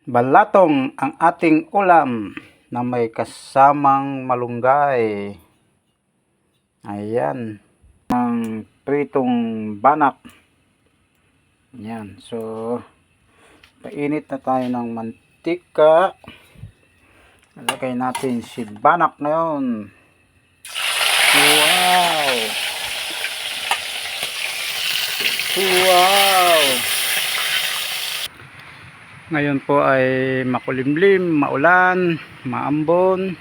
Balatong ang ating ulam na may kasamang malunggay. Ayan. Ang pritong banak. Ayan. So, painit na tayo ng mantika. Ilagay natin si banak ngayon. Wow! Wow! Ngayon po ay makulimlim, maulan, maambon.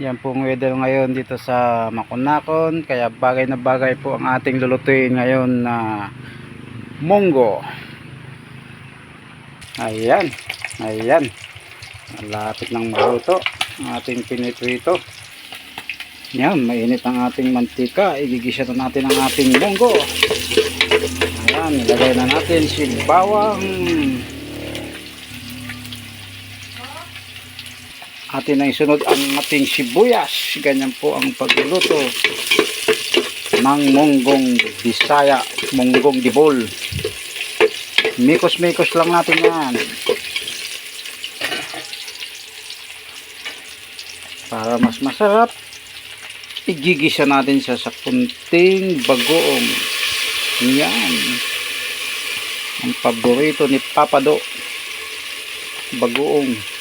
Yan po ang weather ngayon dito sa Makunakon. Kaya bagay na bagay po ang ating lulutuin ngayon na munggo. Ayan, ayan. Malapit ng maluto ang ating piniprito. Yan, mainit ang ating mantika. Igigisa na natin ang ating munggo. Ayan, ilagay na natin si bawang. Atin na isunod ang ating sibuyas. Ganyan po ang pagluluto ng munggong Bisaya, munggong dibol. Mikos-mikos lang natin yan para mas masarap. Igigisa natin siya sa kunting bagoong. Yan ang paborito ni Papado, bagoong.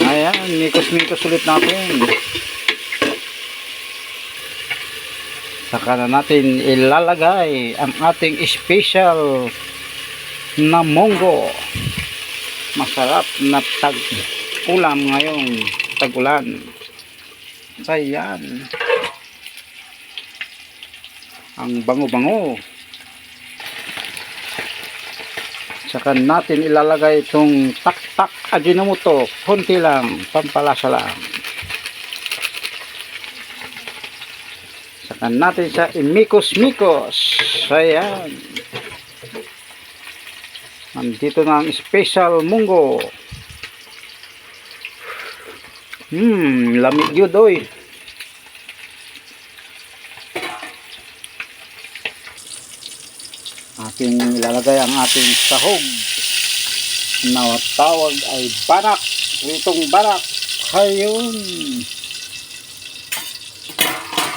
Ayan, mikos-mikos ulit natin. Saka na natin ilalagay ang ating special na munggo. Masarap na tag-ulam ngayong tag-ulan. Ayan. Ang bango-bango. Saka natin ilalagay itong tak-tak Ajinomoto, konti lang, pampalasa lang. Saka natin siya imikos-mikos. Ayan. Nandito na ang special munggo. Lamig yun doy. Ating ilalagay ang ating sahog na tawag ay banak. Itong banak, ayun,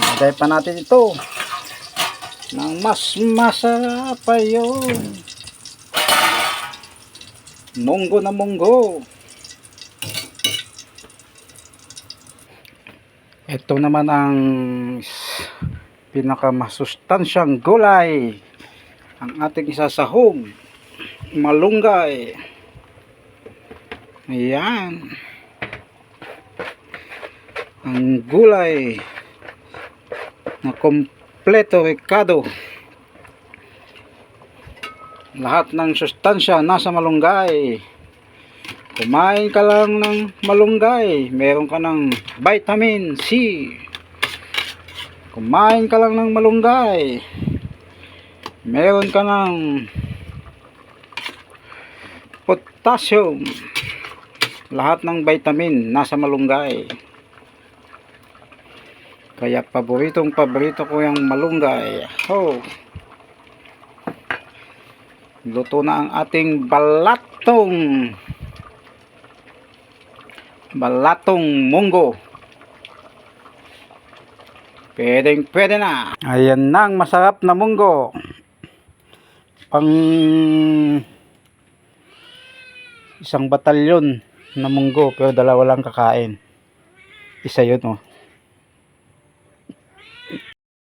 ilagay pa natin ito ng mas masarap pa yun. Munggo na munggo. Ito naman ang pinakamasustansyang gulay, ang ating isasahog, malunggay. Ayan. Ang gulay na kompleto ricado. Lahat ng sustansya nasa malunggay. Kumain ka lang ng malunggay, meron ka ng vitamin C. Kumain ka lang ng malunggay, meron ka ng potassium. Lahat ng vitamin nasa malunggay. Kaya paborito ko yung malunggay. Luto na ang ating balatong munggo. Pwede na. Ayan na ang masarap na munggo. Pang isang batalyon na munggo, pero dalawa lang kakain. Isa yun, oh.